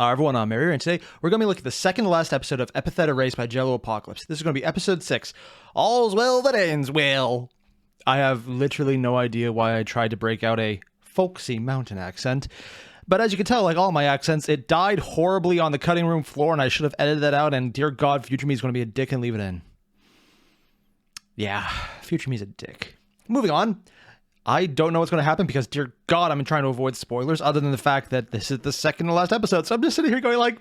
Hi everyone, I'm Airier, and today we're going to be looking at the second to last episode of Epithet Erased by Jello Apocalypse. This is going to be episode 6, All's Well That Ends Well. I have literally no idea why I tried to break out a folksy mountain accent, but as you can tell, like all my accents, it died horribly on the cutting room floor, and I should have edited that out, and dear God, future me is going to be a dick and leave it in. Yeah, future me is a dick. Moving on. I don't know what's going to happen because, dear God, I'm trying to avoid spoilers other than the fact that this is the second to last episode. So I'm just sitting here going like,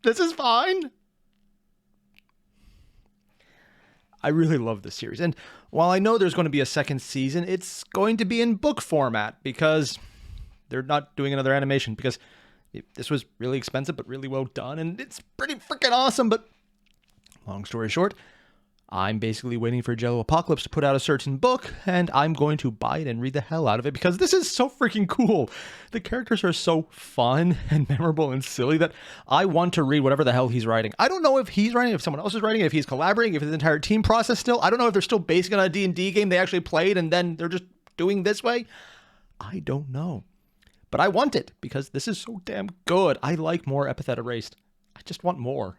this is fine. I really love this series. And while I know there's going to be a second season, it's going to be in book format because they're not doing another animation because this was really expensive but really well done. And it's pretty freaking awesome. But long story short, I'm basically waiting for Jello Apocalypse to put out a certain book, and I'm going to buy it and read the hell out of it because this is so freaking cool. The characters are so fun and memorable and silly that I want to read whatever the hell he's writing. I don't know if he's writing, if someone else is writing, if he's collaborating, if it's an entire team process still. I don't know if they're still basing it on a D&D game they actually played and then they're just doing this way. I don't know. But I want it because this is so damn good. I like more Epithet Erased. I just want more.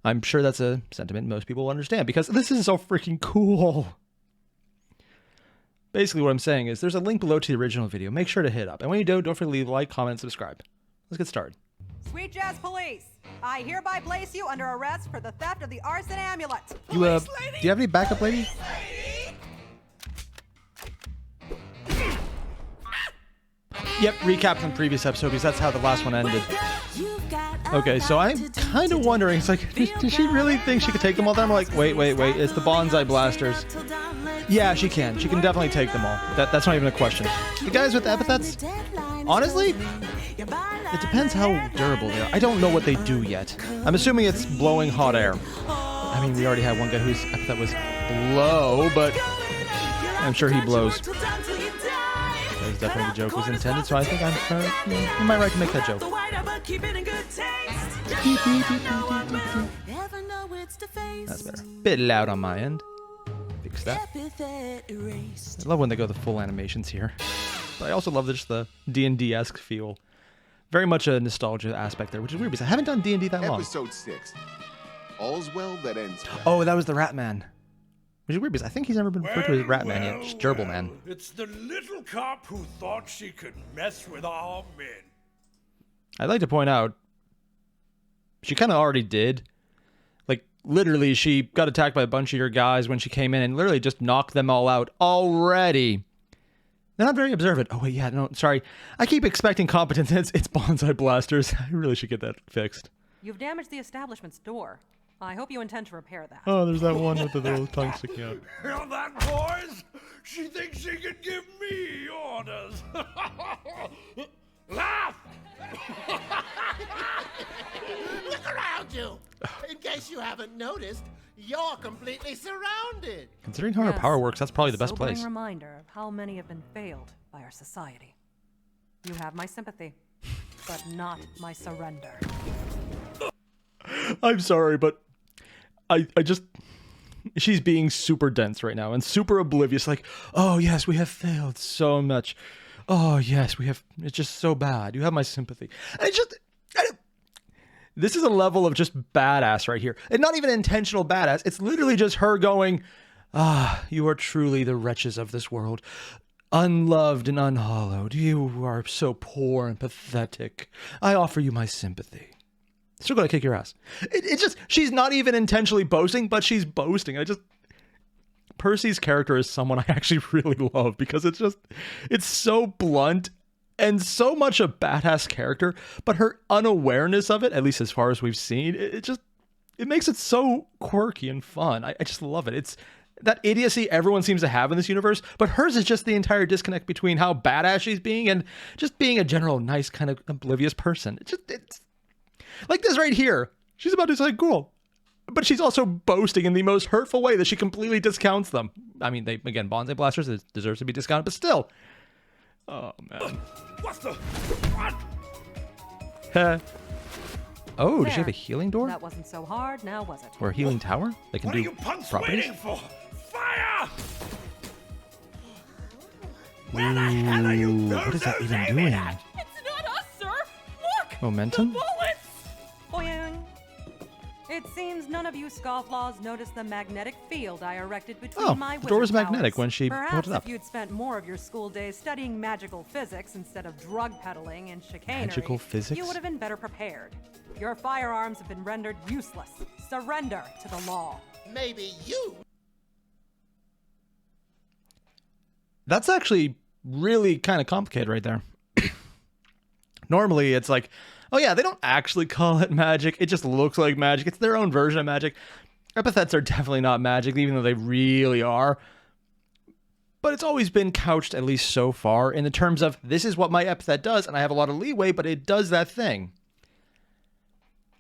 I'm sure that's a sentiment most people will understand because this is so freaking cool. Basically what I'm saying is there's a link below to the original video. Make sure to hit up. And when you do, don't forget to leave a like, comment, and subscribe. Let's get started. Sweet Jazz Police, I hereby place you under arrest for the theft of the arson amulet. Do you have any backup, lady? Yep, recap from the previous episode because that's how the last one ended. Okay, so I'm kind of wondering, it's like, does she really think she could take them all? Then I'm like, wait, it's the bonsai blasters. Yeah, she can. She can definitely take them all. That's not even a question. The guys with epithets, honestly, it depends how durable they are. I don't know what they do yet. I'm assuming it's blowing hot air. I mean, we already had one guy whose epithet was blow, but I'm sure he blows. That was definitely the joke was intended, so I think I'm right to make that joke. That's better. Bit loud on my end. Fix that. I love when they go the full animations here. But I also love just the D&D-esque feel. Very much a nostalgia aspect there, which is weird because I haven't done D&D that long. Episode 6. All's Well That Ends Well. Oh, that was the Rat Man. Which is weird because I think he's never been referred to as Rat Man yet. Just Gerbil Man. It's the little cop who thought she could mess with our men. I'd like to point out, she kind of already did. Like, literally, she got attacked by a bunch of your guys when she came in and literally just knocked them all out already. They're not very observant. Oh, wait, yeah, no, sorry. I keep expecting competence. It's bonsai blasters. I really should get that fixed. You've damaged the establishment's door. I hope you intend to repair that. Oh, there's that one with the little tongue sticking out. Hear that, boys? She thinks she can give me orders. Laugh! Look around you! In case you haven't noticed, you're completely surrounded. Considering how her power works, that's probably the best Sobering place. Reminder of how many have been failed by our society. You have my sympathy, but not my surrender. I'm sorry, but I just... She's being super dense right now and super oblivious. Like, oh, yes, we have failed so much. Oh, yes, we have... It's just so bad. You have my sympathy. And it's just... This is a level of just badass right here. And not even intentional badass. It's literally just her going, you are truly the wretches of this world. Unloved and unhallowed. You are so poor and pathetic. I offer you my sympathy. Still gonna kick your ass. It's just, she's not even intentionally boasting, but she's boasting. Percy's character is someone I actually really love because it's so blunt and so much a badass character, but her unawareness of it, at least as far as we've seen, it makes it so quirky and fun. I just love it. It's that idiocy everyone seems to have in this universe, but hers is just the entire disconnect between how badass she's being and just being a general nice kind of oblivious person. It's like this right here. She's about to say cool, but she's also boasting in the most hurtful way that she completely discounts them. I mean, again, bonsai blasters deserves to be discounted, but still. Oh, man. What's the... What? Oh, does she have a healing door? That wasn't so hard, now was it? Or a healing tower? They can What are do you punks properties? waiting for? Fire! Where the hell are you What is that even aiming doing? at? It's not us, sir! Look! Momentum? Boing. It seems none of you scofflaws noticed the magnetic field I erected between my the door was wizard magnetic powers. when she Perhaps put it up. if you'd spent more of your school days studying magical physics instead of drug peddling and chicanery, Magical physics? you would have been better prepared. Your firearms have been rendered useless. Surrender to the law. Maybe you. That's actually really kind of complicated right there. Normally, it's like, oh yeah, they don't actually call it magic. It just looks like magic. It's their own version of magic. Epithets are definitely not magic, even though they really are. But it's always been couched, at least so far, in the terms of, this is what my epithet does, and I have a lot of leeway, but it does that thing.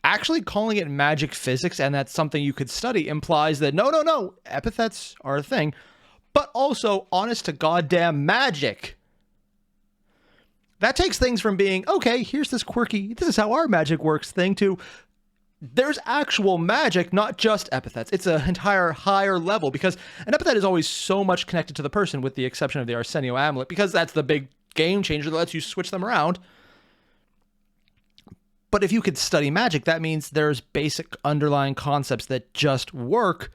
Actually calling it magic physics, and that's something you could study, implies that, no, epithets are a thing, but also honest to goddamn magic. That takes things from being, okay, here's this quirky, this is how our magic works thing, to there's actual magic, not just epithets. It's an entire higher level, because an epithet is always so much connected to the person, with the exception of the Arsenio amulet, because that's the big game changer that lets you switch them around. But if you could study magic, that means there's basic underlying concepts that just work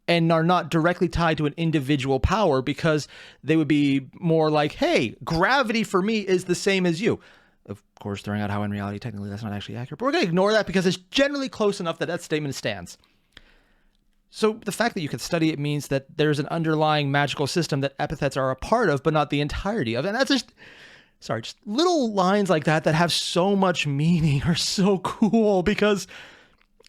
and are not directly tied to an individual power, because they would be more like, hey, gravity for me is the same as you. Of course, throwing out how in reality, technically, that's not actually accurate. But we're going to ignore that because it's generally close enough that that statement stands. So the fact that you can study it means that there's an underlying magical system that epithets are a part of, but not the entirety of. And that's just little lines like that that have so much meaning are so cool, because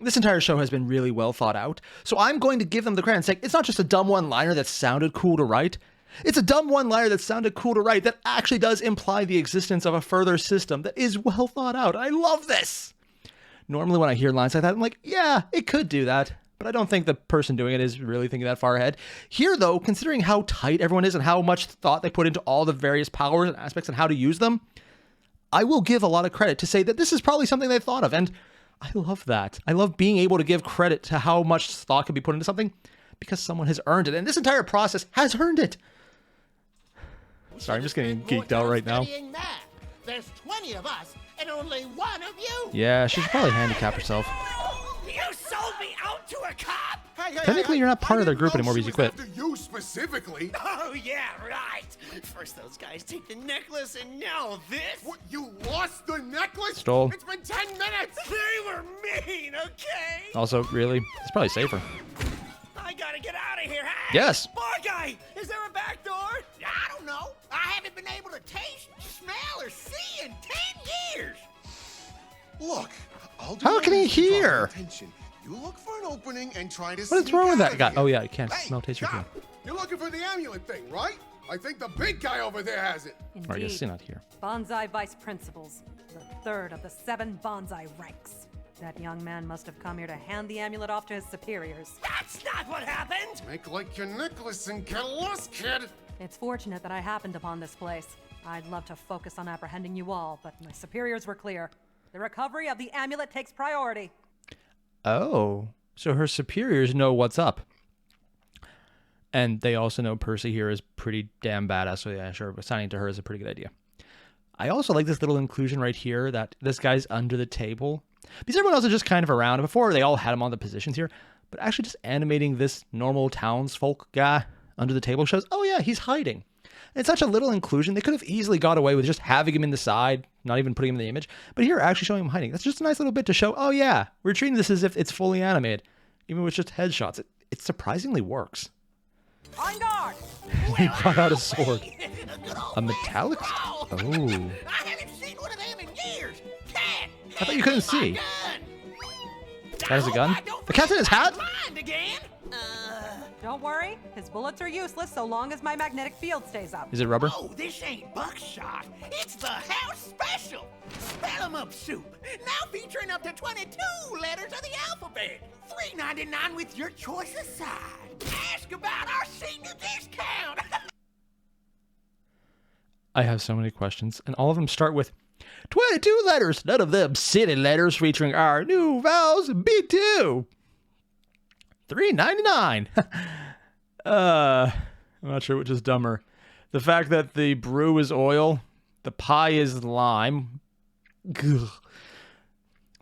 this entire show has been really well thought out. So I'm going to give them the credit and say, it's not just a dumb one-liner that sounded cool to write. It's a dumb one-liner that sounded cool to write that actually does imply the existence of a further system that is well thought out. I love this. Normally when I hear lines like that, I'm like, yeah, it could do that. But I don't think the person doing it is really thinking that far ahead. Here, though, considering how tight everyone is and how much thought they put into all the various powers and aspects and how to use them, I will give a lot of credit to say that this is probably something they thought of. And I love that. I love being able to give credit to how much thought can be put into something because someone has earned it. And this entire process has earned it. Sorry, I'm just getting geeked out right now. There's 20 of us and only one of you. Yeah, she should probably handicap herself. You sold me out to a cop? Technically, you're not part of their group anymore because you quit. After you specifically. Oh, yeah, right. First those guys take the necklace, and now this? What, you lost the necklace? Stole. It's been 10 minutes. They were mean, okay? Also, really, it's probably safer. I gotta get out of here. Hey, Yes. Bar guy, is there a back door? I don't know. I haven't been able to taste, smell, or see in 10 years. Look, I'll do How my can he best to draw hear? your attention. You look for an opening and try to What is sneak wrong with out that of guy? here. Oh, yeah, you can't Hey, smell, taste, or feel. Doc, you're looking for the amulet thing, right? I think the big guy over there has it. Or I guess Indeed. you're not here. Bonsai vice principals, the third of the 7 bonsai ranks. That young man must have come here to hand the amulet off to his superiors. That's not what happened. Make like your necklace and get lost, kid. It's fortunate that I happened upon this place. I'd love to focus on apprehending you all, but my superiors were clear. The recovery of the amulet takes priority. Oh, so her superiors know what's up. And they also know Percy here is pretty damn badass, so yeah, sure, assigning to her is a pretty good idea. I also like this little inclusion right here that this guy's under the table. Because everyone else is just kind of around. Before, they all had him on the positions here. But actually just animating this normal townsfolk guy under the table shows, oh yeah, he's hiding. It's such a little inclusion. They could have easily got away with just having him in the side, not even putting him in the image. But here, actually showing him hiding. That's just a nice little bit to show, oh yeah, we're treating this as if it's fully animated. Even with just headshots. It surprisingly works. On guard! He brought out a sword. Good old A metallic? fashioned Oh. brawl. I haven't seen one of them in years. Cat, I thought you couldn't hand me see. my gun. That has a I gun? hope I don't The cat's in his forget hat? my mind again. Don't worry, his bullets are useless so long as my magnetic field stays up. Is it rubber? Oh, this ain't buckshot. It's the house special. Spell 'em up soup. Now featuring up to 22 letters of the alphabet. $3.99 with your choice aside. Ask about our senior discount. I have so many questions, and all of them start with 22 letters, none of them city letters featuring our new vowels B2. $3.99. I'm not sure which is dumber. The fact that the brew is oil, the pie is lime, Ugh.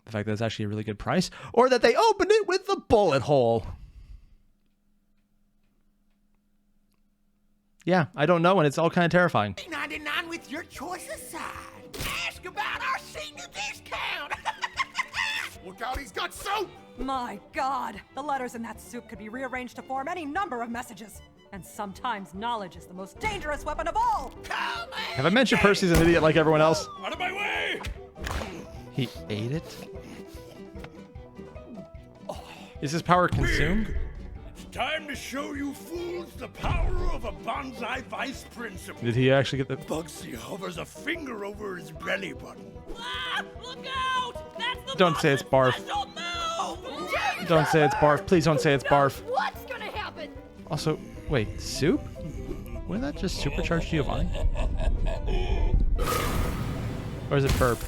The fact that it's actually a really good price, or that they opened it with the bullet hole. Yeah, I don't know, and it's all kind of terrifying. $3.99 with your choice aside. Ask about our senior discount. Look out, he's got soap! My God, the letters in that soup could be rearranged to form any number of messages. And sometimes knowledge is the most dangerous weapon of all. Come Have I mentioned Percy's an idiot like everyone else? Out of my way! He ate it? Is his power consumed? It's time to show you fools the power of a bonsai vice principal. Did he actually get the... Bugsy hovers a finger over his belly button. Ah, look out! That's the Don't say it's barf. special move! Don't say it's barf. Please don't say it's barf. What's gonna happen? Also, wait, soup? Wouldn't that just supercharge Giovanni? Or is it burp?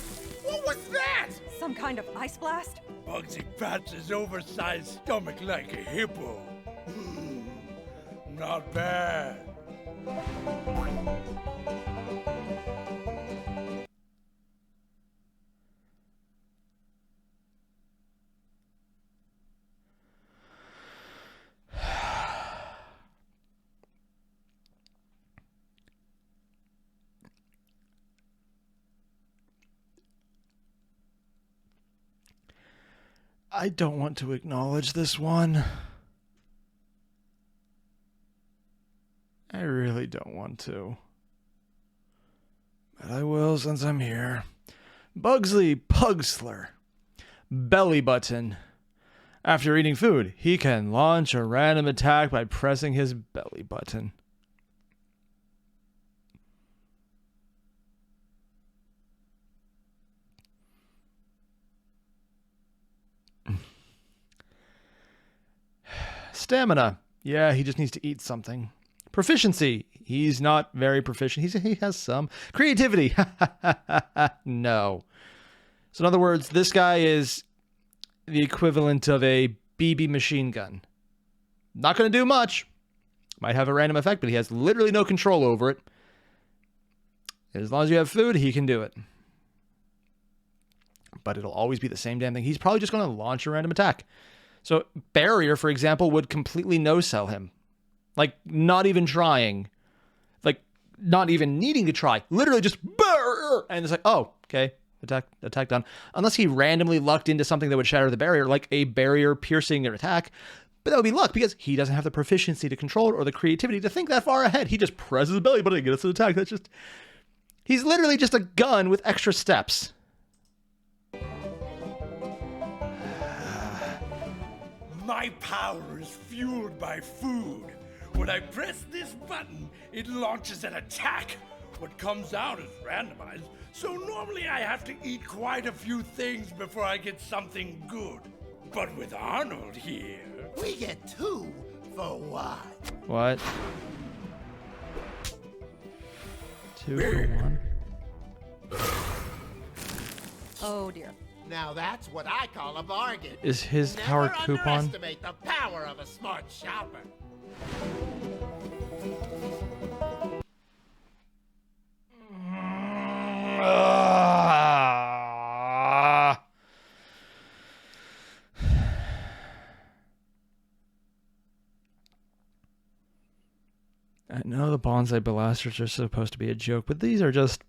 What was that? Some kind of ice blast? Bugsy pats his oversized stomach like a hippo. Not bad. I don't want to acknowledge this one. I really don't want to. But I will since I'm here. Bugsley Pugsler. Belly button. After eating food, he can launch a random attack by pressing his belly button. Stamina. Yeah, he just needs to eat something. Proficiency. He's not very proficient. He has some. Creativity. No. So in other words, this guy is the equivalent of a BB machine gun. Not going to do much. Might have a random effect, but he has literally no control over it. As long as you have food, he can do it. But it'll always be the same damn thing. He's probably just going to launch a random attack. So Barrier, for example, would completely no-sell him. Like, not even trying. Like, not even needing to try. Literally just Barrier! And it's like, oh, okay. Attack done. Unless he randomly lucked into something that would shatter the barrier, like a barrier piercing an attack. But that would be luck, because he doesn't have the proficiency to control it or the creativity to think that far ahead. He just presses his belly button and gets an attack. That's just... He's literally just a gun with extra steps. My power is fueled by food. When I press this button, it launches an attack. What comes out is randomized, so normally I have to eat quite a few things before I get something good. But with Arnold here... We get 2 for what? What? 2 for 1? Oh dear. Now that's what I call a bargain. Is his Never power coupon? underestimate the power of a smart shopper. I know the bonsai blasters are supposed to be a joke, but these are just...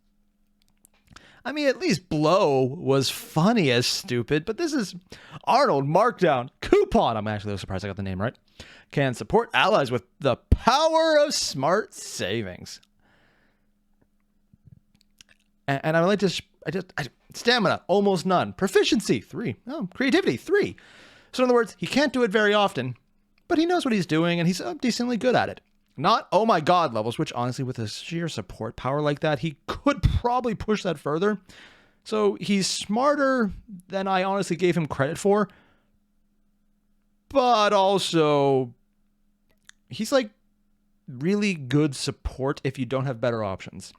I mean, at least Blow was funny as stupid, but this is Arnold Markdown Coupon. I'm actually a little surprised I got the name right. Can support allies with the power of smart savings. And I like to... stamina, almost none. Proficiency, 3. Oh, creativity, 3. So in other words, he can't do it very often, but he knows what he's doing, and he's decently good at it. Not oh my god levels, which honestly with a sheer support power like that, he could probably push that further. So he's smarter than I honestly gave him credit for. But also, he's like really good support if you don't have better options.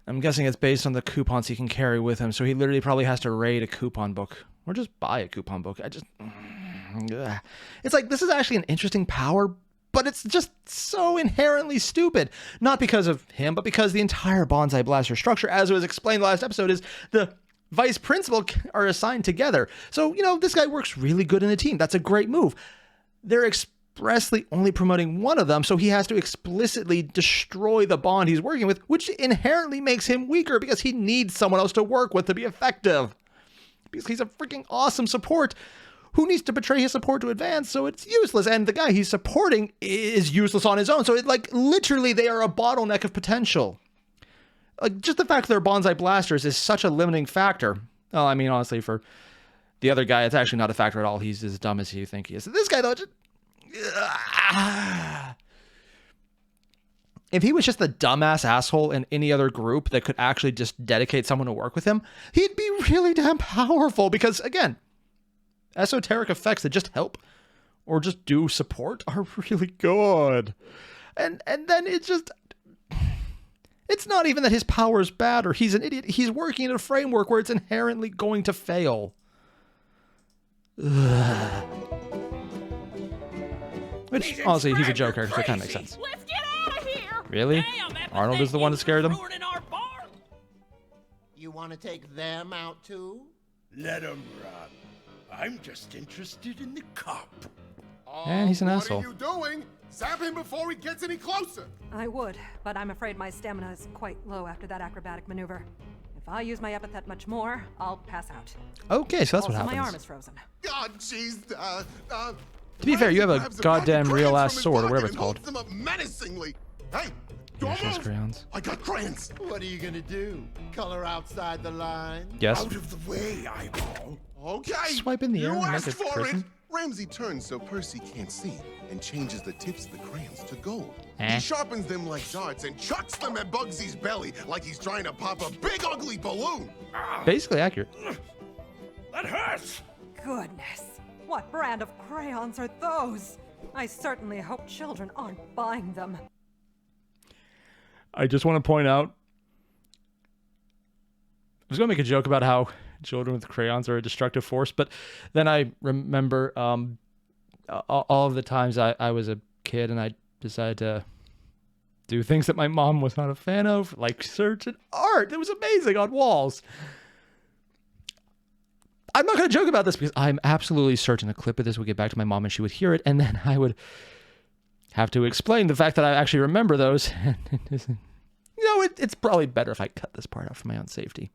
I'm guessing it's based on the coupons he can carry with him, so he literally probably has to raid a coupon book. Or just buy a coupon book. It's like, this is actually an interesting power, but it's just so inherently stupid. Not because of him, but because the entire Bonsai Blaster structure, as it was explained last episode, is the vice principal are assigned together. So, this guy works really good in a team. That's a great move. They're expressly only promoting one of them, so he has to explicitly destroy the bond he's working with, which inherently makes him weaker because he needs someone else to work with to be effective. Because he's a freaking awesome support who needs to betray his support to advance, so it's useless. And the guy he's supporting is useless on his own. So literally they are a bottleneck of potential. Just the fact that they're Bonsai Blasters is such a limiting factor. Well, I mean, honestly, for the other guy, it's actually not a factor at all. He's as dumb as you think he is. This guy, though, if he was just the dumbass asshole in any other group that could actually just dedicate someone to work with him, he'd be really damn powerful because, again, esoteric effects that just help or just do support are really good. And then it's not even that his power is bad or he's an idiot. He's working in a framework where it's inherently going to fail. Ugh. Which, honestly, he's a joke character, so it kind of makes sense. Let's get out of here! Really? Arnold is the one that scared them? You want to take them out too? Let him run. I'm just interested in the cup. And he's an what asshole. What are you doing? Zap him before he gets any closer. I would, but I'm afraid my stamina is quite low after that acrobatic maneuver. If I use my epithet much more, I'll pass out. Okay, so that's what Also, happens. my arm is frozen. God, jeez. To be fair, you have a grabs goddamn crayons real-ass from his sword, or pocket whatever it's and called. holds them up menacingly. Hey, don't Yeah, she has move. crayons. I got crayons. What are you gonna do? Color outside the line? Yes. Out of the way, eyeball. Okay. Swipe in the you air and make asked it for prison. it. Ramsey turns so Percy can't see and changes the tips of the crayons to gold. Eh. He sharpens them like darts and chucks them at Bugsy's belly like he's trying to pop a big ugly balloon. Basically accurate. That hurts. Goodness, what brand of crayons are those? I certainly hope children aren't buying them. I just want to point out, I was going to make a joke about how children with crayons are a destructive force, but then I remember all of the times I was a kid and I decided to do things that my mom was not a fan of, like certain art. It was amazing on walls. I'm not going to joke about this because I'm absolutely certain a clip of this would get back to my mom and she would hear it, and then I would have to explain the fact that I actually remember those. It's probably better if I cut this part out for my own safety.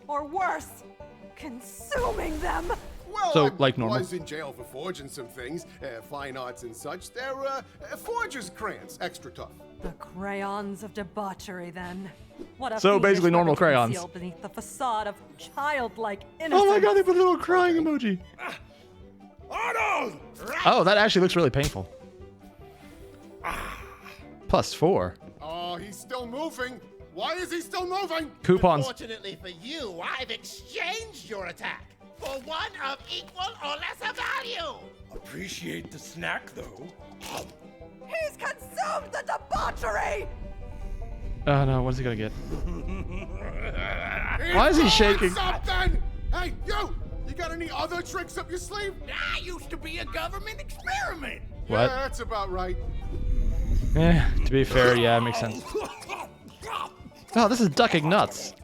Or worse, consuming them. Well, So, I like normal. was in jail for forging some things, fine arts and such. They're forger's crayons, extra tough. The crayons of debauchery, then. What a So fiendish basically normal weapon crayons. concealed beneath the facade of childlike innocence. Oh my god, they put a little crying emoji. Arnold! Oh, that actually looks really painful. +4. Oh, he's still moving. Why is he still moving? Coupons. Fortunately for you, I've exchanged your attack for one of equal or lesser value. Appreciate the snack, though. He's consumed the debauchery! Oh no, what is he gonna get? Why is he shaking? Something! Hey, you! You got any other tricks up your sleeve? I used to be a government experiment. What? Yeah, that's about right. To be fair, yeah, it makes sense. Oh, this is ducking nuts.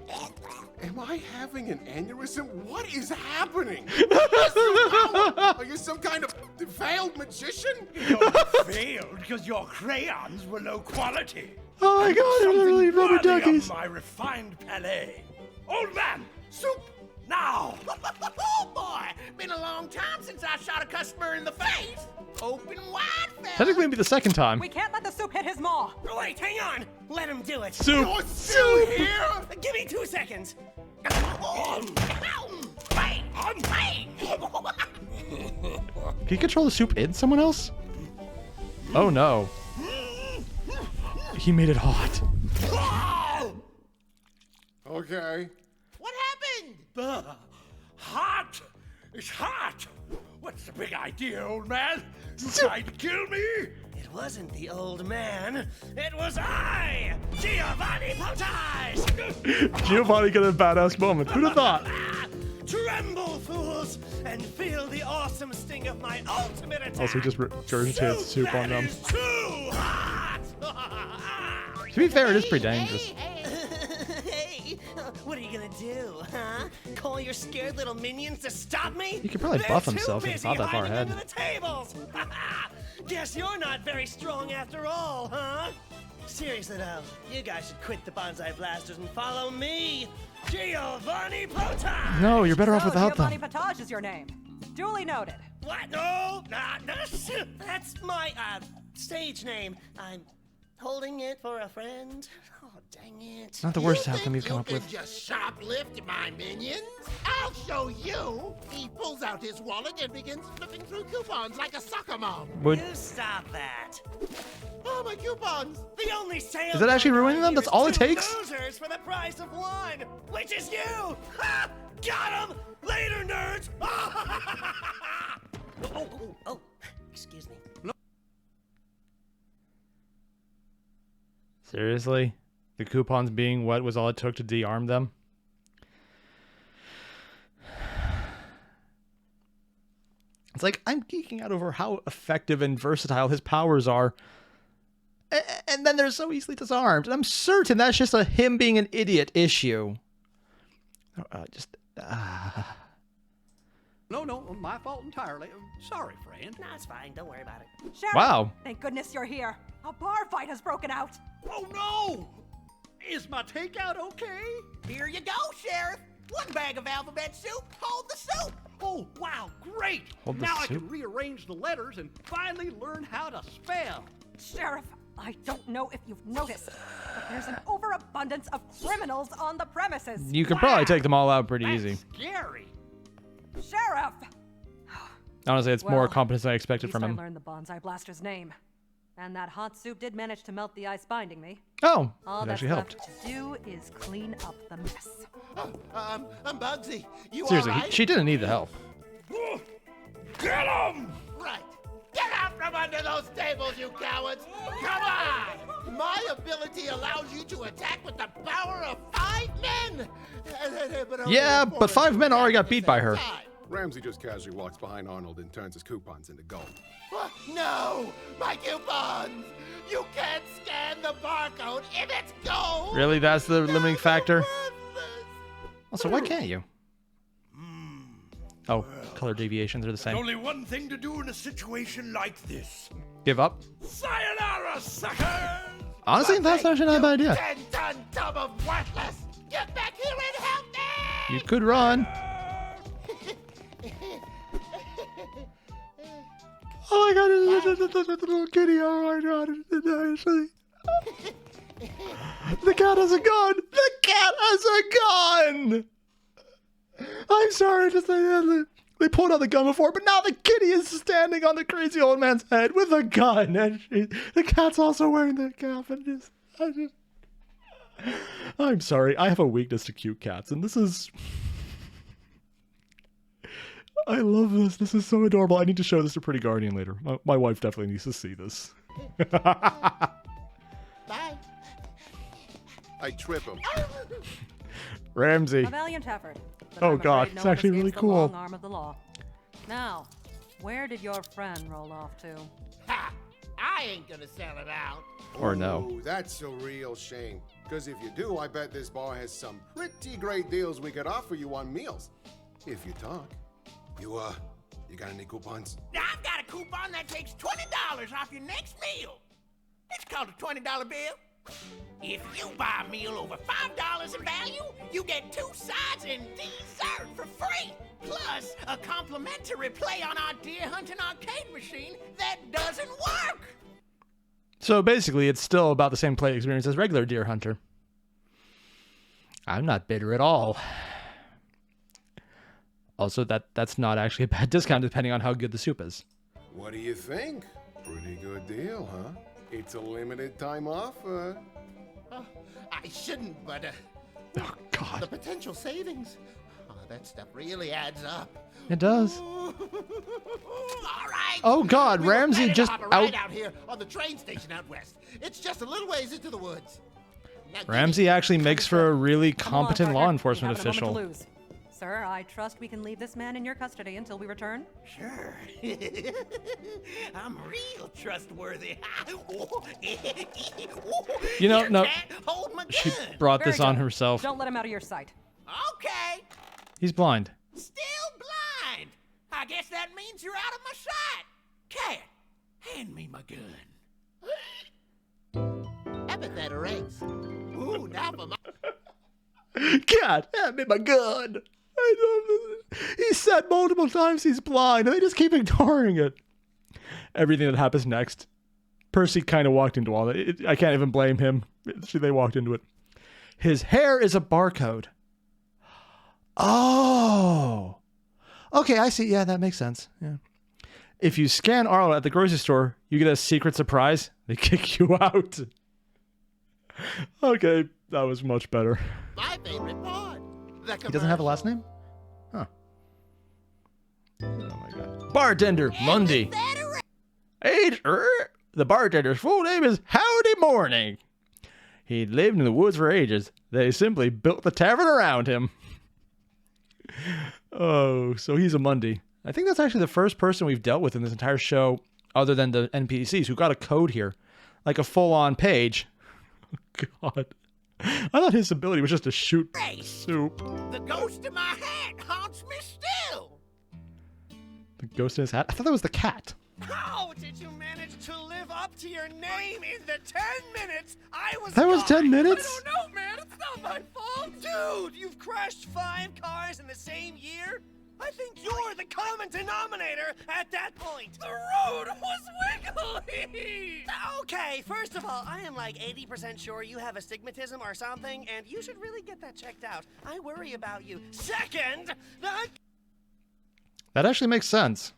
Am I having an aneurysm? What is happening? Are you some kind of veiled magician? You're failed because your crayons were low quality. Oh my god, they're literally rubber Worthy of duckies. my refined palate. Old man, soup now. Oh boy, been a long time since I shot a customer in the face. Open wide, fella. Technically, it'd be the second time. We can't let the soup hit his maw. Wait, hang on. Let him do it. Soup. You're still here? Give me 2 seconds. Can you control the soup in someone else? Oh no. He made it hot. Okay. What happened? Hot! It's hot! What's the big idea, old man? You tried to kill me? It wasn't the old man. It was I, Giovanni Potage. Giovanni got a badass moment. Who'd have thought? Tremble, fools, and feel the awesome sting of my ultimate attack. Also, he just regurgitates soup on them. That is too hot. To be fair, it is pretty dangerous. Hey, what are you gonna do, huh? Call your scared little minions to stop me? He could probably They're buff too himself if busy it's not that far hiding ahead. under the tables. Guess you're not very strong after all, huh? Seriously though, you guys should quit the Bonsai Blasters and follow me, Giovanni Potage. No, you're better off So, without Giovanni them. Potage is your name. Duly noted. What? No, not this. That's my stage name. I'm holding it for a friend. Oh, dang it. Not the worst outcome you've come up with. Just shoplift my minions? I'll show you. He pulls out his wallet and begins flipping through coupons like a soccer mom. Would You stop that. Oh, my coupons! The only sale. Is that actually ruining them? here That's is all it 2 takes? Losers for the price of 1, which is you. Ha! Got him. Later, nerds. Oh, excuse me. Seriously? The coupons being what was all it took to de-arm them? It's like, I'm geeking out over how effective and versatile his powers are. And then they're so easily disarmed. And I'm certain that's just a him being an idiot issue. No, my fault entirely. Sorry, friend. No, it's fine. Don't worry about it. Sheriff, Wow. thank goodness you're here. A bar fight has broken out. Oh, no! Is my takeout okay? Here you go, Sheriff. 1 bag of alphabet soup. Hold the soup. Oh, wow, great! Hold the Now I soup. can rearrange the letters and finally learn how to spell. Sheriff, I don't know if you've noticed, but there's an overabundance of criminals on the premises. You could probably take them all out pretty easy. Scary. Sheriff! Honestly, it's more Well, competence than I At expected least from I him. learned the Bonsai Blaster's name. And that hot soup did manage to melt the ice binding me. Oh, All it that's actually helped. left to do is clean up the mess. I'm Bugsy. You Seriously, all right? she didn't need the help. Get him! Right. Get out from under those tables, you cowards! Come on! My ability allows you to attack with the power of 5 men! But only Yeah, four but 5 of you men already attack got at beat the by same her. time. Ramsey just casually walks behind Arnold and turns his coupons into gold. What? No! My coupons! You can't scan the barcode if it's gold! Really, that's the limiting factor? Worthless. Also, why can't you? Oh, color deviations are the same. Only one thing to do in a situation like this. Give up? Sayonara, suckers! Honestly, that's actually not a bad idea. 10-ton tub of worthless! Get back here and help me! You could run. Oh my god, it's a little kitty. Oh my god, the cat has a gun! The cat has a gun! I'm sorry to say that. They pulled out the gun before, but now the kitty is standing on the crazy old man's head with a gun. And the cat's also wearing the cap. And I'm sorry. I have a weakness to cute cats, and this is... I love this. This is so adorable. I need to show this to Pretty Guardian later. My wife definitely needs to see this. Bye. I trip him. Ramsey. A valiant effort. but Oh I'm God, afraid it's no one actually escapes really the cool. long arm of the law. Now, where did your friend roll off to? Ha! I ain't gonna sell it out. Or no. Ooh, that's a real shame. Because if you do, I bet this bar has some pretty great deals we could offer you on meals. If you talk. You got any coupons? I've got a coupon that takes $20 off your next meal. It's called a $20 bill. If you buy a meal over $5 in value, you get 2 sides and dessert for free. Plus, a complimentary play on our deer hunting arcade machine that doesn't work. So basically, it's still about the same play experience as regular Deer Hunter. I'm not bitter at all. Also, that's not actually a bad discount depending on how good the soup is. What do you think? Pretty good deal, huh? It's a limited time offer. I shouldn't, but Oh, God. the potential savings. Oh, that stuff really adds up. It does. All right. Oh, God, We were Ramsey planning to just hop a ride out- out here on the train station out west. It's just a little ways into the woods. Now, Ramsey actually makes for a really Come on, competent law partner. enforcement We haven't a moment official. to lose. Sir, I trust we can leave this man in your custody until we return. Sure. I'm real trustworthy. You know, Here, no. cat, hold my gun. She brought Very this on good. herself. Don't let him out of your sight. Okay. He's blind. Still blind. I guess that means you're out of my sight. Cat, hand me my gun. Epithet ranks. Ooh, now for my... God, hand me my gun. I love this. He said multiple times he's blind, and they just keep ignoring it. Everything that happens next. Percy kind of walked into all that. I can't even blame him. They walked into it. His hair is a barcode. Oh. Okay, I see. Yeah, that makes sense. Yeah. If you scan Arnold at the grocery store, you get a secret surprise. They kick you out. Okay, that was much better. My favorite part. He doesn't have a last name? Huh. Oh my god. Bartender, Mundy. The bartender's full name is Howdy Morning. He lived in the woods for ages. They simply built the tavern around him. Oh, so he's a Mundy. I think that's actually the first person we've dealt with in this entire show, other than the NPCs, who got a code here. Like a full-on page. God. I thought his ability was just to shoot soup. The ghost in my hat haunts me still. The ghost in his hat? I thought that was the cat. How did you manage to live up to your name in the 10 minutes I was That was gone? 10 minutes? I don't know, man. It's not my fault. Dude, you've crashed 5 cars in the same year? I think you're the common denominator at that point. The road was wiggly. Okay, first of all, I am like 80% sure you have astigmatism or something, and you should really get that checked out. I worry about you. Second, That actually makes sense.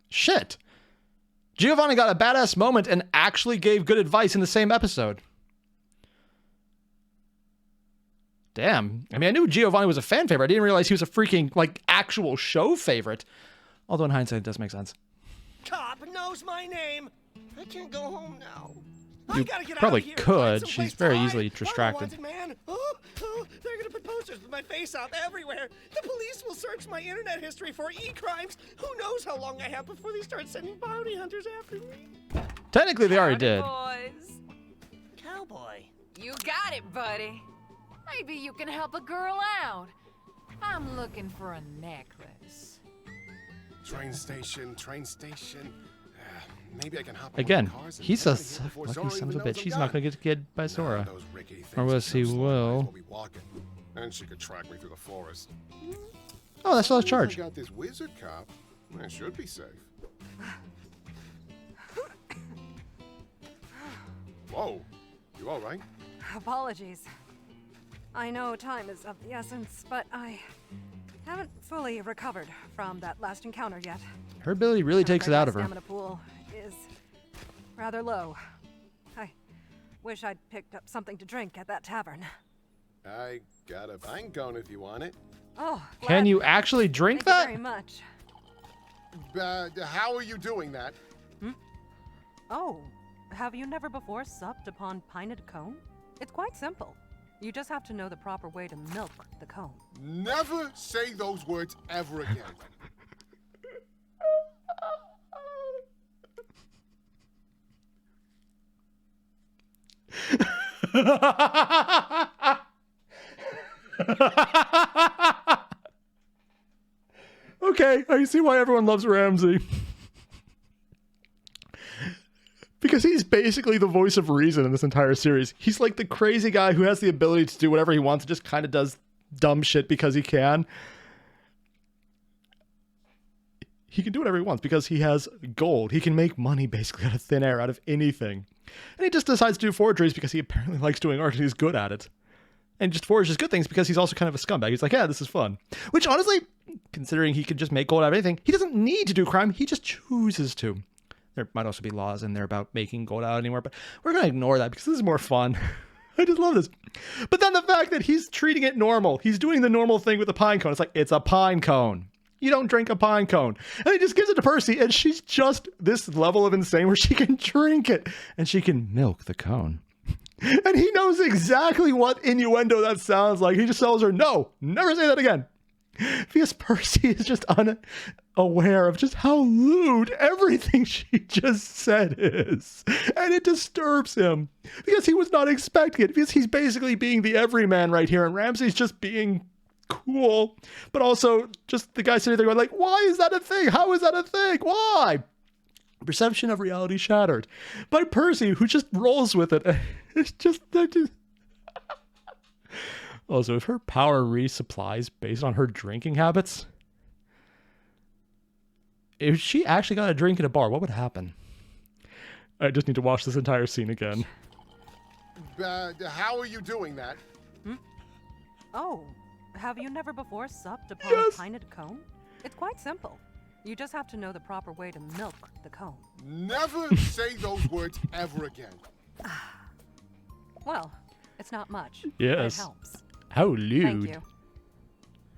Shit. Giovanni got a badass moment and actually gave good advice in the same episode. Damn. I mean, I knew Giovanni was a fan favorite. I didn't realize he was a freaking, like, actual show favorite. Although in hindsight, it does make sense. cop knows my name. I can't go home now. You I gotta get probably out of here. could. Find She's someplace very to hide. easily I'm a distracted. wanted man. They're gonna put posters with my face up everywhere. The police will search my internet history for e-crimes. Who knows how long I have before they start sending bounty hunters after me? Technically, they already did. Boys. Cowboy. You got it, buddy. Maybe you can help a girl out. I'm looking for a necklace. Train station, train station. Maybe I can hop Again, on cars and he's get a out of here before lucky Zora son of even a knows bitch. I'm He's gone. not going to get killed by Nah, Zora. those rickety things Or are was he so slow, will. might as well be walking. And she could track me through the forest. Oh, that's still a charge. I got this wizard cop. I should be safe. Whoa, you all right? Apologies. I know time is of the essence, but I haven't fully recovered from that last encounter yet. Her ability really takes it out of My her. stamina pool is rather low. I wish I'd picked up something to drink at that tavern. I got a vine cone if you want it. Oh, Can gladly. you actually drink Thank that? you very much. How are you doing that? Oh, have you never before supped upon pinted cone? It's quite simple. You just have to know the proper way to milk the cone. Never say those words ever again. Okay, I see why everyone loves Ramsey. Because he's basically the voice of reason in this entire series. He's like the crazy guy who has the ability to do whatever he wants and just kind of does dumb shit because he can. He can do whatever he wants because he has gold. He can make money basically out of thin air, out of anything. And he just decides to do forgeries because he apparently likes doing art and he's good at it. And just forges good things because he's also kind of a scumbag. He's like, yeah, this is fun. Which honestly, considering he can just make gold out of anything, he doesn't need to do crime. He just chooses to. There might also be laws in there about making gold out anymore, but we're going to ignore that because this is more fun. I just love this. But then the fact that he's treating it normal. He's doing the normal thing with the pine cone. It's like, it's a pine cone. You don't drink a pine cone. And he just gives it to Percy, and she's just this level of insane where she can drink it, and she can milk the cone. And he knows exactly what innuendo that sounds like. He just tells her, no, never say that again. Because Percy is just unaware of just how lewd everything she just said is. And it disturbs him. Because he was not expecting it. Because he's basically being the everyman right here. And Ramsey's just being cool. But also just the guy sitting there going like, why is that a thing? How is that a thing? Why? Perception of reality shattered by Percy, who just rolls with it. It's just also, if her power resupplies based on her drinking habits, if she actually got a drink at a bar, what would happen? I just need to watch this entire scene again. How are you doing that? Oh, have you never before supped upon Yes. a pinted cone? It's quite simple. You just have to know the proper way to milk the cone. Never say those words ever again. Well, it's not much. Yes. It helps. How lewd. Thank you.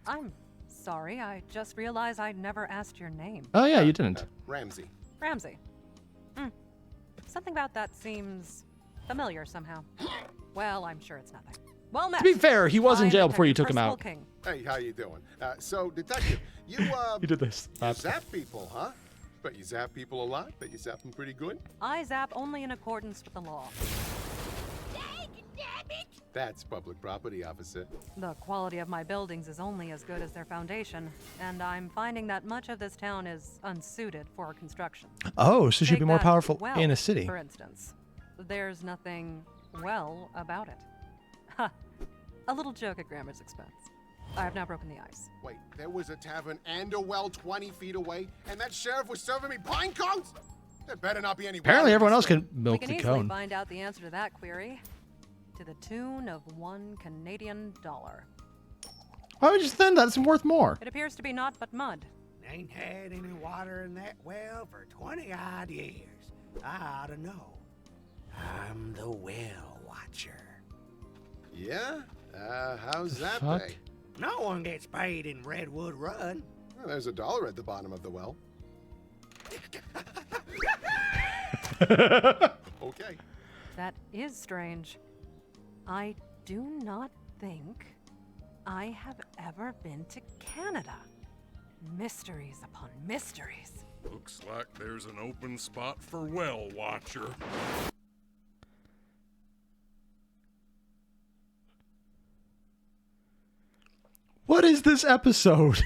I'm sorry, I just realized I never asked your name. Oh yeah, you didn't. Ramsey. Ramsey. Something about that seems familiar somehow. Well, I'm sure it's nothing. Well met. To be fair, he was in I'm jail the before you took him personal out. king. Hey, how you doing? So, detective, you You did this. you zap people, huh? But you zap people a lot? Bet you zap them pretty good? I zap only in accordance with the law. That's public property, officer. The quality of my buildings is only as good as their foundation, and I'm finding that much of this town is unsuited for construction. Oh, so she'd Take be more that powerful well, in a city. For instance, there's nothing well about it. Ha! A little joke at Grammar's expense. I have now broken the ice. Wait, there was a tavern and a well 20 feet away, and that sheriff was serving me pine cones? There better not be any Apparently water everyone in else this can We milk can the easily cone. find out the answer to that query to the tune of $1 Canadian. Why would you spend that? It's worth more. It appears to be naught but mud. Ain't had any water in that well for 20-odd years. I ought to know. I'm the well watcher. Yeah? How's that fuck? pay? No one gets paid in Redwood Run. Well, there's $1 at the bottom of the well. Okay. That is strange. I do not think I have ever been to Canada. Mysteries upon mysteries. Looks like there's an open spot for well watcher. What is this episode?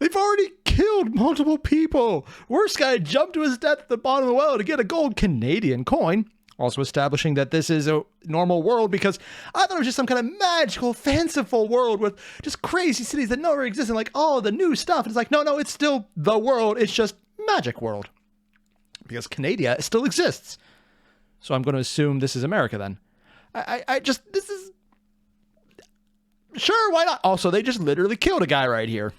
They've already killed multiple people. Worst guy jumped to his death at the bottom of the well to get a gold Canadian coin. Also establishing that this is a normal world, because I thought it was just some kind of magical, fanciful world with just crazy cities that never exist and like all the new stuff. And it's like, no, it's still the world. It's just magic world. Because Canada still exists. So I'm going to assume this is America then. This is... Sure, why not? Also, they just literally killed a guy right here.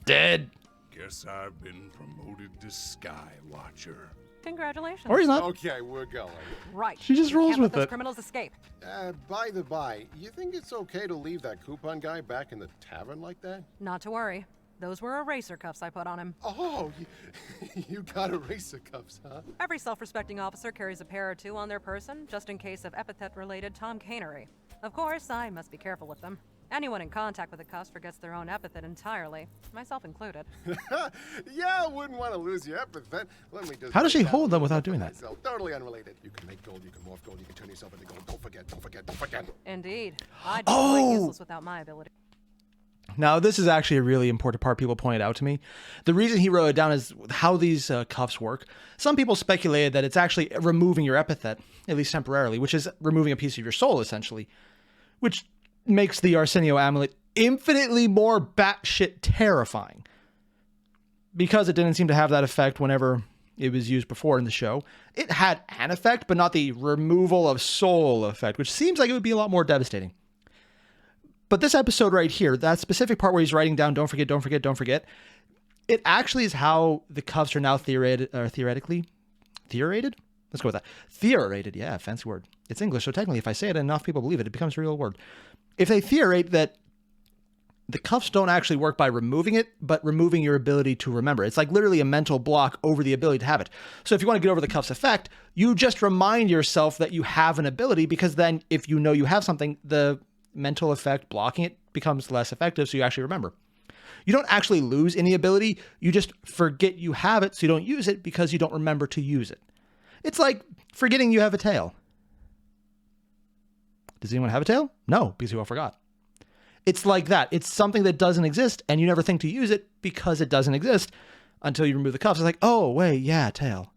Dead. Guess I've been promoted to Sky Watcher. Congratulations. Or he's not. Okay, we're going. Right. She just You rolls can't with let those it. criminals escape. By the by, you think it's okay to leave that coupon guy back in the tavern like that? Not to worry. Those were eraser cuffs I put on him. Oh, you got eraser cuffs, huh? Every self-respecting officer carries a pair or two on their person, just in case of epithet-related tomcanery. Of course, I must be careful with them. Anyone in contact with the cuffs forgets their own epithet entirely, myself included. Yeah, I wouldn't want to lose your epithet. Let me just... How does she break down hold them the without for doing that? myself. Totally unrelated. You can make gold, you can morph gold, you can turn yourself into gold. Don't forget, don't forget, don't forget. Indeed. I'd be quite useless without my ability. Now, this is actually a really important part people pointed out to me. The reason he wrote it down is how these cuffs work. Some people speculated that it's actually removing your epithet, at least temporarily, which is removing a piece of your soul, essentially. Which makes the Arsenio amulet infinitely more batshit terrifying. Because it didn't seem to have that effect whenever it was used before in the show. It had an effect, but not the removal of soul effect, which seems like it would be a lot more devastating. But this episode right here, that specific part where he's writing down, don't forget, don't forget, don't forget, it actually is how the cuffs are now theoretically? Theorated? Let's go with that. Theorated, yeah, fancy word. It's English, so technically if I say it and enough people believe it, it becomes a real word. If they theorate that the cuffs don't actually work by removing it, but removing your ability to remember. It's like literally a mental block over the ability to have it. So if you want to get over the cuffs effect, you just remind yourself that you have an ability, because then if you know you have something, the mental effect blocking it becomes less effective, so you actually remember. You don't actually lose any ability, you just forget you have it, so you don't use it because you don't remember to use it. It's like forgetting you have a tail. Does anyone have a tail? No, because you all forgot. It's like that. It's something that doesn't exist, and you never think to use it because it doesn't exist until you remove the cuffs. It's like, oh, wait, yeah, tail.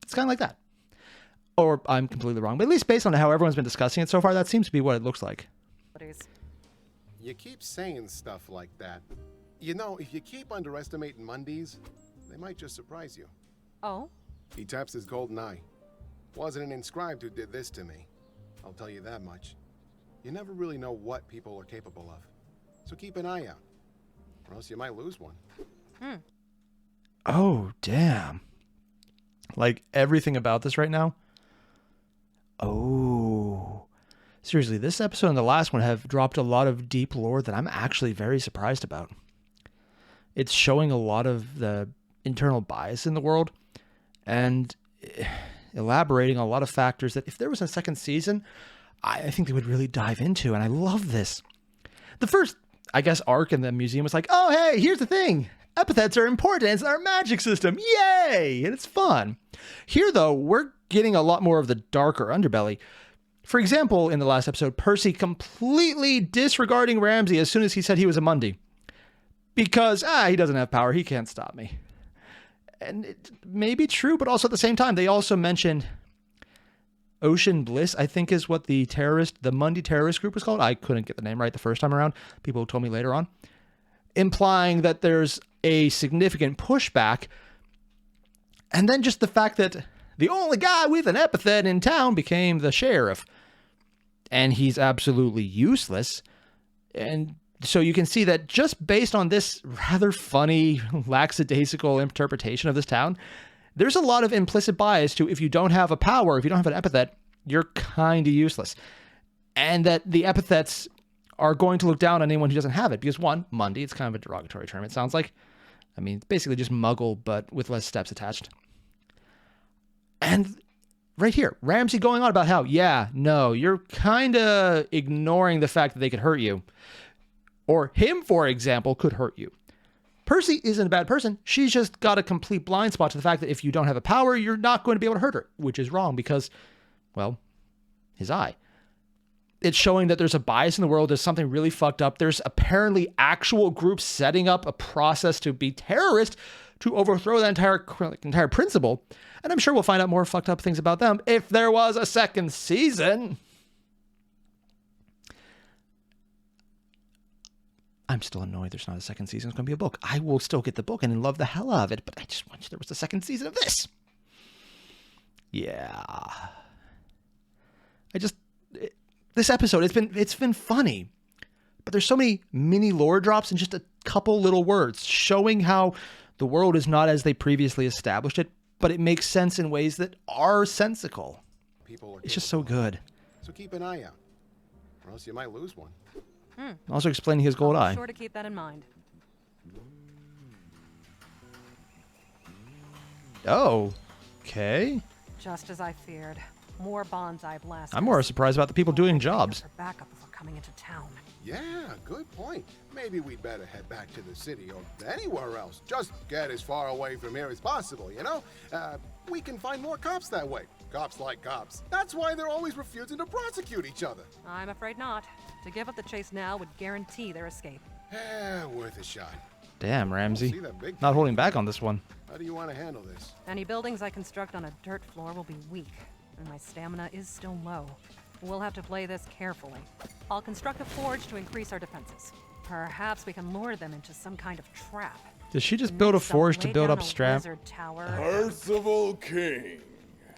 It's kind of like that. Or I'm completely wrong, but at least based on how everyone's been discussing it so far, that seems to be what it looks like. You keep saying stuff like that. You know, if you keep underestimating Mundies, they might just surprise you. Oh? He taps his golden eye. Wasn't an inscribed who did this to me. I'll tell you that much. You never really know what people are capable of. So keep an eye out, or else you might lose one. Oh, damn. Like everything about this right now? Oh. Seriously, this episode and the last one have dropped a lot of deep lore that I'm actually very surprised about. It's showing a lot of the internal bias in the world and elaborating on a lot of factors that if there was a second season, I think they would really dive into, and I love this. The first, I guess, arc in the museum was like, oh, hey, here's the thing. Epithets are important. It's our magic system. Yay! And it's fun. Here, though, we're getting a lot more of the darker underbelly. For example, in the last episode, Percy completely disregarding Ramsay as soon as he said he was a Mundy. Because, he doesn't have power. He can't stop me. And it may be true, but also at the same time, they also mentioned Ocean Bliss, I think is what the Mundy terrorist group was called. I couldn't get the name right the first time around. People told me later on. Implying that there's a significant pushback. And then just the fact that the only guy with an epithet in town became the sheriff. And he's absolutely useless. And so you can see that just based on this rather funny, lackadaisical interpretation of this town, there's a lot of implicit bias to if you don't have a power, if you don't have an epithet, you're kind of useless. And that the epithets are going to look down on anyone who doesn't have it. Because one, Mundy, it's kind of a derogatory term, it sounds like. I mean, basically just muggle, but with less steps attached. And right here, Ramsay going on about how, yeah, no, you're kind of ignoring the fact that they could hurt you. Or him, for example, could hurt you. Percy isn't a bad person. She's just got a complete blind spot to the fact that if you don't have a power, you're not going to be able to hurt her, which is wrong because, well, his eye. It's showing that there's a bias in the world. There's something really fucked up. There's apparently actual groups setting up a process to be terrorist to overthrow that entire principle. And I'm sure we'll find out more fucked up things about them if there was a second season. I'm still annoyed there's not a second season. It's going to be a book. I will still get the book and love the hell out of it, but I just wish there was a second season of this. Yeah. This episode, it's been funny, but there's so many mini lore drops and just a couple little words showing how the world is not as they previously established it, but it makes sense in ways that are sensical. It's just so good. So keep an eye out, or else you might lose one. Also explaining his gold eye. Be sure to keep that in mind. Oh, okay. Just as I feared. More bonsai blasters. I'm more surprised about the people doing jobs. For backup before coming into town. Yeah, good point. Maybe we'd better head back to the city or anywhere else. Just get as far away from here as possible, you know? We can find more cops that way. Cops like cops. That's why they're always refusing to prosecute each other. I'm afraid not. To give up the chase now would guarantee their escape. Worth a shot. Damn, Ramsay. See that big Not holding back on this one. How do you want to handle this? Any buildings I construct on a dirt floor will be weak, and my stamina is still low. We'll have to play this carefully. I'll construct a forge to increase our defenses. Perhaps we can lure them into some kind of trap. Did she just build a forge to build up strap? Percival King.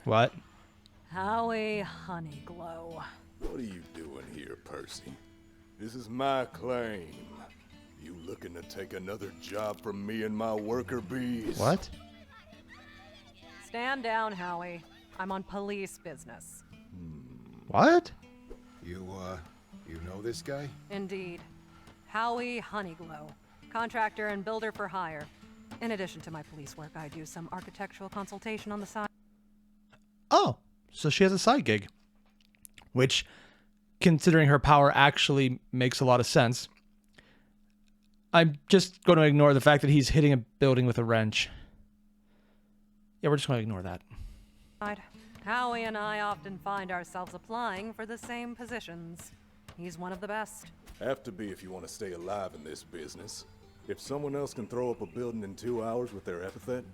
What? Howie Honeyglow. What are you doing here, Percy? This is my claim. You looking to take another job from me and my worker bees? What? Stand down, Howie. I'm on police business. What? You know this guy? Indeed. Howie Honeyglow, contractor and builder for hire. In addition to my police work, I do some architectural consultation on the side. Oh, so she has a side gig. Which, considering her power, actually makes a lot of sense. I'm just going to ignore the fact that he's hitting a building with a wrench. Yeah, we're just going to ignore that. Howie and I often find ourselves applying for the same positions. He's one of the best. Have to be if you want to stay alive in this business. If someone else can throw up a building in 2 hours with their epithet,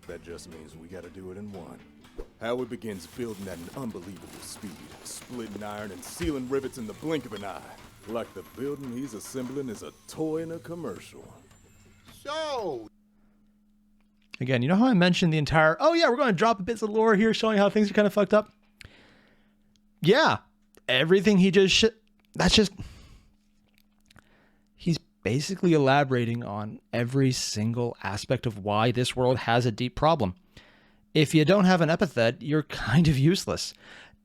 that just means we gotta do it in 1. Howie begins building at an unbelievable speed, splitting iron and sealing rivets in the blink of an eye. Like the building he's assembling is a toy in a commercial. So, Again, you know how I mentioned the entire, oh yeah, we're going to drop a bits of lore here showing how things are kind of fucked up? Yeah, everything he just, that's just, he's basically elaborating on every single aspect of why this world has a deep problem. If you don't have an epithet, you're kind of useless,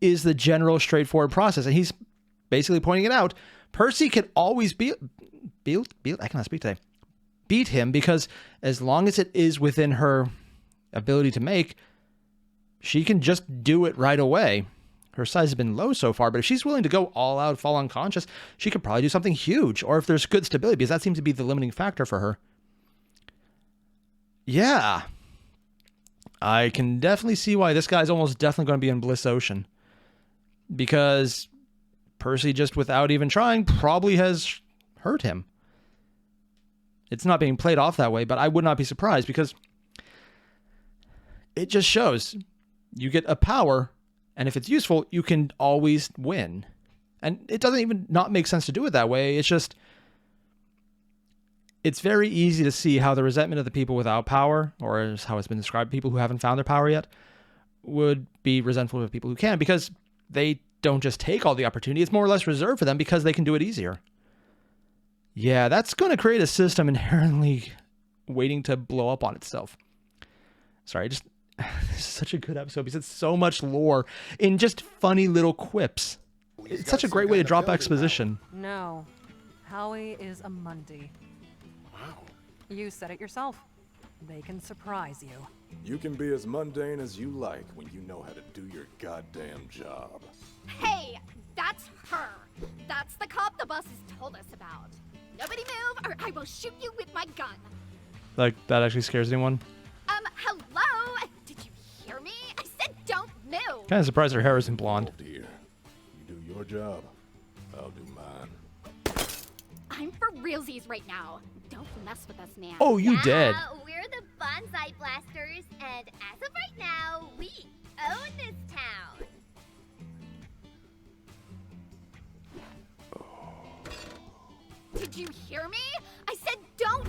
is the general straightforward process. And he's basically pointing it out. Percy can always beat him because as long as it is within her ability to make, she can just do it right away. Her size has been low so far, but if she's willing to go all out, fall unconscious, she could probably do something huge. Or if there's good stability, because that seems to be the limiting factor for her. Yeah. I can definitely see why this guy's almost definitely going to be in Bliss Ocean. Because Percy, just without even trying, probably has hurt him. It's not being played off that way, but I would not be surprised because it just shows you get a power, and if it's useful, you can always win. And it doesn't even not make sense to do it that way. It's just, it's very easy to see how the resentment of the people without power, or as how it's been described, people who haven't found their power yet, would be resentful of people who can, because they don't just take all the opportunity. It's more or less reserved for them because they can do it easier. Yeah, that's going to create a system inherently waiting to blow up on itself. Sorry, this is such a good episode because it's so much lore in just funny little quips. It's such a great way to drop exposition. No, Howie is a Mundy. wow. You said it yourself. They can surprise you. You can be as mundane as you like when you know how to do your goddamn job. Hey, that's her. That's the cop the bosses told us about. Nobody move or I will shoot you with my gun. Like, that actually scares anyone? Hello? Did you hear me? I said don't move. Kind of surprised her hair isn't blonde. Oh dear. You do your job. I'll do mine. I'm for realsies right now. Don't mess with us, man. Oh, you did. We're the Bonsai Blasters, and as of right now, we own this town. Did you hear me? I said don't.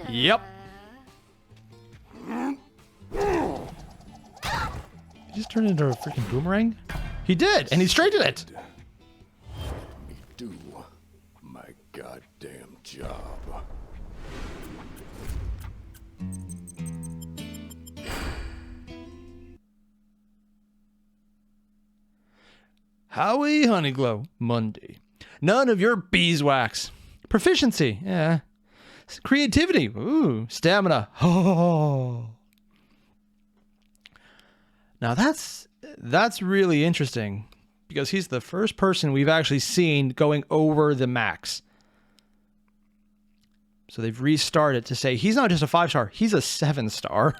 Yep. He just turned into a freaking boomerang? He did, and he straightened it. Let me do my goddamn job. Howie Honeyglow, Mundy. None of your beeswax. Proficiency, yeah. Creativity, ooh. Stamina, oh. Now that's really interesting because he's the first person we've actually seen going over the max. So they've restarted to say he's not just a 5-star, he's a 7-star.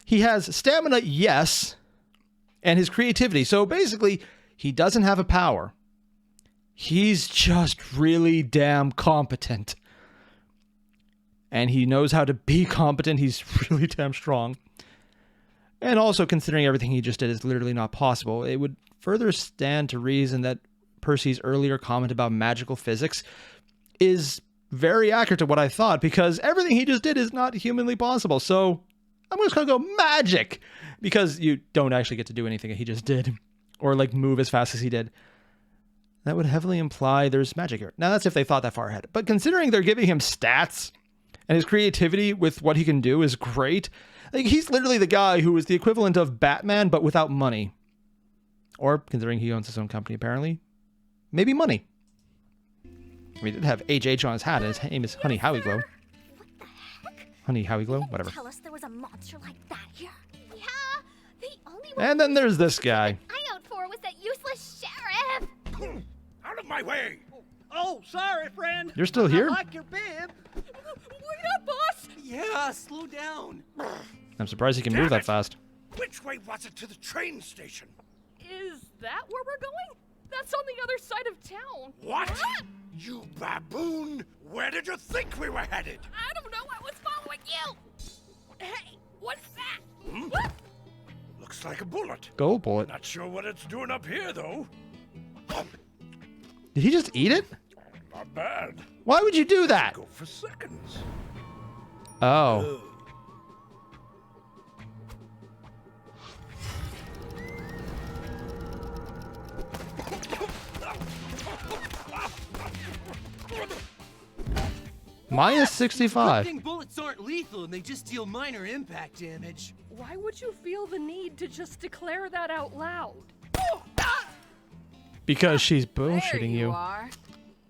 He has stamina, yes, and his creativity. So basically, he doesn't have a power. He's just really damn competent. And he knows how to be competent. He's really damn strong. And also, considering everything he just did is literally not possible, it would further stand to reason that Percy's earlier comment about magical physics is very accurate to what I thought, because everything he just did is not humanly possible. So I'm just going to go magic, because you don't actually get to do anything that he just did, or like move as fast as he did. That would heavily imply there's magic here. Now, that's if they thought that far ahead. But considering they're giving him stats, and his creativity with what he can do is great, like, he's literally the guy who is the equivalent of Batman, but without money. Or, considering he owns his own company, apparently, maybe money. I mean, he did have HH on his hat, and his name is Honey Howie Glow. What the heck? Honey Howie Glow? You didn't Whatever. tell us there was a monster like that here. Yeah, the only one And then there's this guy. I out for was that useless sheriff. Out of my way! Oh, sorry, friend. You're still here? I like your bib. Wait up, boss. Yeah, slow down. I'm surprised he can move that fast. Which way was it to the train station? Is that where we're going? That's on the other side of town. What? You baboon! Where did you think we were headed? I don't know. I was following you. Hey, what's that? Hmm? Looks like a bullet. Go, bullet. Not sure what it's doing up here, though. Did he just eat it? Not bad. Why would you do that? Go for seconds. Oh. Minus 65. Good thing bullets aren't lethal and they just deal minor impact damage. Why would you feel the need to just declare that out loud? Because she's There bullshitting you you. are.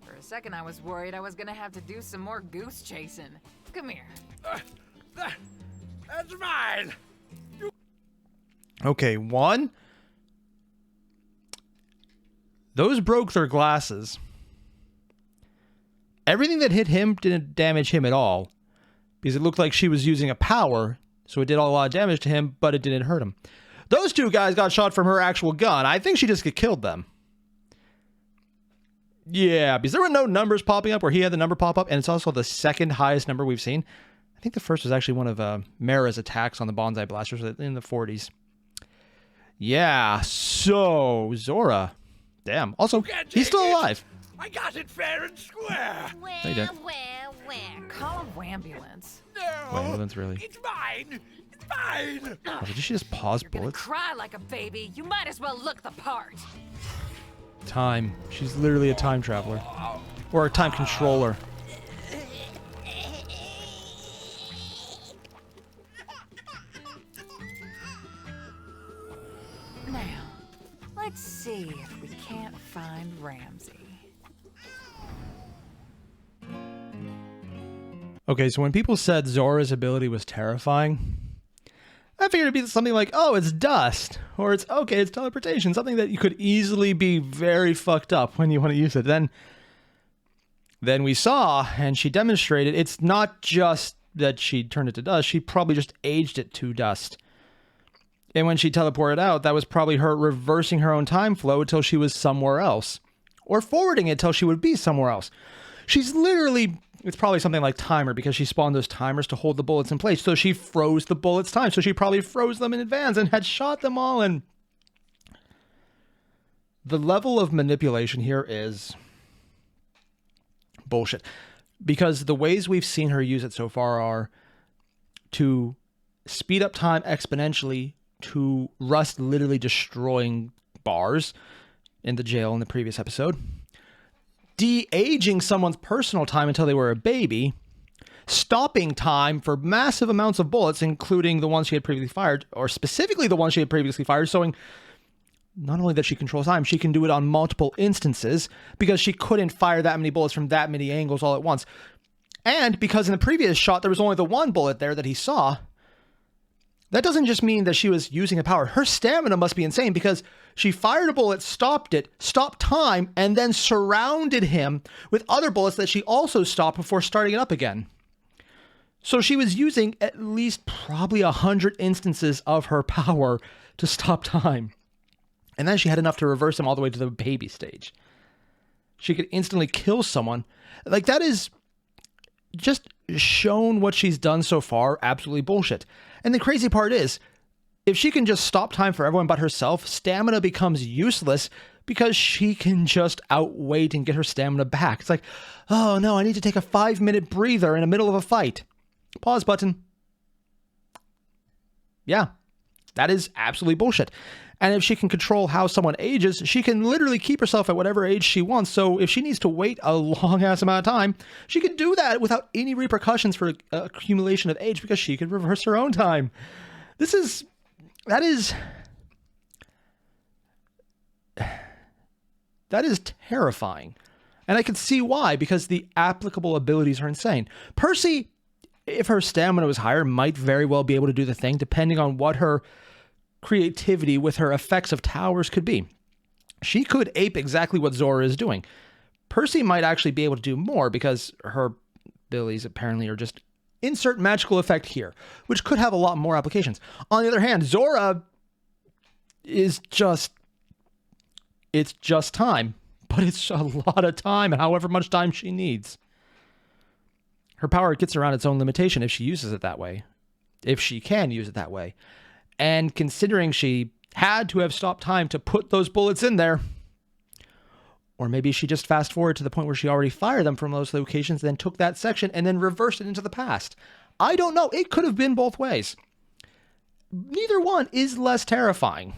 For a second, I was worried I was gonna have to do some more goose chasing. Come here. That's mine. Okay, one. Those broke their glasses. Everything that hit him didn't damage him at all. Because it looked like she was using a power. So it did a lot of damage to him, but it didn't hurt him. Those two guys got shot from her actual gun. I think she just killed them. Yeah, because there were no numbers popping up where he had the number pop up. And it's also the second highest number we've seen. I think the first was actually one of Mara's attacks on the bonsai blasters in the 40s. Yeah, so Zora. Damn. Also, he's still alive. I got it fair and square. No, you didn't. Call a ambulance. No. Ambulance, really. It's mine. It's mine. Oh, did she just pause You're gonna bullets? cry like a baby. You might as well look the part. Time. She's literally a time traveler. Or a time controller. Now, let's see if we can't find Ramsey. Okay, so when people said Zora's ability was terrifying, I figured it'd be something like, oh, it's dust. Or it's, okay, it's teleportation. Something that you could easily be very fucked up when you want to use it. Then we saw, and she demonstrated, it's not just that she turned it to dust. She probably just aged it to dust. And when she teleported out, that was probably her reversing her own time flow until she was somewhere else. Or forwarding it till she would be somewhere else. She's literally... It's probably something like timer because she spawned those timers to hold the bullets in place. So she froze the bullets' time. So she probably froze them in advance and had shot them all. And the level of manipulation here is bullshit. Because the ways we've seen her use it so far are to speed up time exponentially, to Rust literally destroying bars in the jail in the previous episode, de-aging someone's personal time until they were a baby, stopping time for massive amounts of bullets, including the ones she had previously fired, or specifically the ones she had previously fired, showing not only that she controls time, she can do it on multiple instances because she couldn't fire that many bullets from that many angles all at once. And because in the previous shot, there was only the one bullet there that he saw, that doesn't just mean that she was using a power. Her stamina must be insane because she fired a bullet, stopped it, stopped time, and then surrounded him with other bullets that she also stopped before starting it up again. So she was using at least probably 100 instances of her power to stop time. And then she had enough to reverse him all the way to the baby stage. She could instantly kill someone. Like, that is just shown what she's done so far. Absolutely bullshit. And the crazy part is, if she can just stop time for everyone but herself, stamina becomes useless because she can just outwait and get her stamina back. It's like, oh no, I need to take a 5-minute breather in the middle of a fight. Pause button. Yeah, that is absolutely bullshit. And if she can control how someone ages, she can literally keep herself at whatever age she wants. So if she needs to wait a long-ass amount of time, she can do that without any repercussions for accumulation of age because she can reverse her own time. That is terrifying. And I can see why, because the applicable abilities are insane. Percy, if her stamina was higher, might very well be able to do the thing, depending on what her creativity with her effects of towers could be. She could ape exactly what Zora is doing. Percy might actually be able to do more, because her abilities apparently are just insert magical effect here, which could have a lot more applications. On the other hand, Zora is just... it's just time. But it's a lot of time, and however much time she needs. Her power gets around its own limitation if she uses it that way. If she can use it that way. And considering she had to have stopped time to put those bullets in there, or maybe she just fast forward to the point where she already fired them from those locations, then took that section and then reversed it into the past. I don't know. It could have been both ways. Neither one is less terrifying.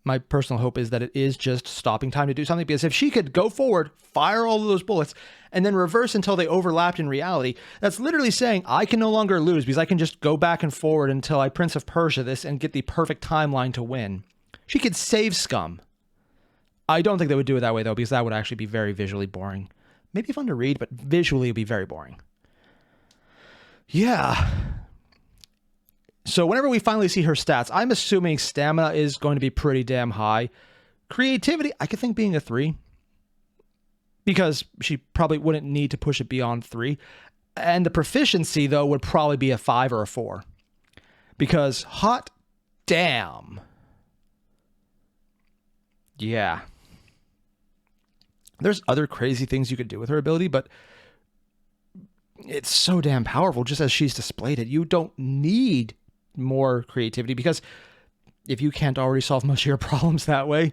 My personal hope is that it is just stopping time to do something, because if she could go forward, fire all of those bullets, and then reverse until they overlapped in reality, that's literally saying I can no longer lose, because I can just go back and forward until I Prince of Persia this and get the perfect timeline to win. She could save scum. I don't think they would do it that way, though, because that would actually be very visually boring. Maybe fun to read, but visually it would be very boring. Yeah. So whenever we finally see her stats, I'm assuming stamina is going to be pretty damn high. Creativity, I could think being a 3. Because she probably wouldn't need to push it beyond 3. And the proficiency, though, would probably be a 5 or a 4. Because hot damn. Yeah. There's other crazy things you could do with her ability, but it's so damn powerful just as she's displayed it. You don't need more creativity, because if you can't already solve most of your problems that way,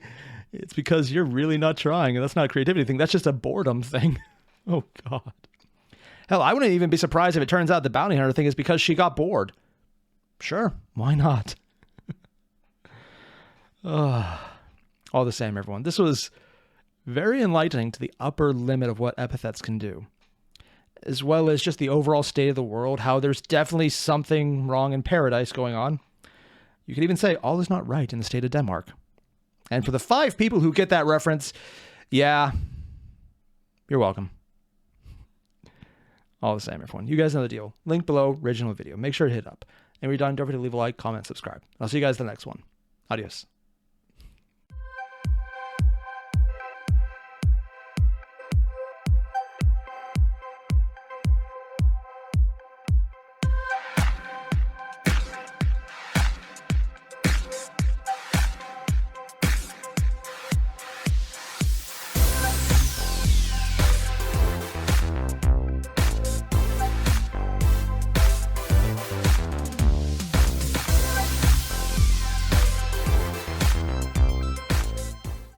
it's because you're really not trying, and that's not a creativity thing. That's just a boredom thing. Oh, God. Hell, I wouldn't even be surprised if it turns out the bounty hunter thing is because she got bored. Sure, why not? All the same, everyone. This was very enlightening to the upper limit of what epithets can do, as well as just the overall state of the world, how there's definitely something wrong in paradise going on. You could even say all is not right in the state of Denmark. And for the 5 people who get that reference, yeah, you're welcome. All the same, everyone. You guys know the deal. Link below, original video. Make sure to hit up. And when you're done, don't forget to leave a like, comment, subscribe. I'll see you guys in the next one. Adios.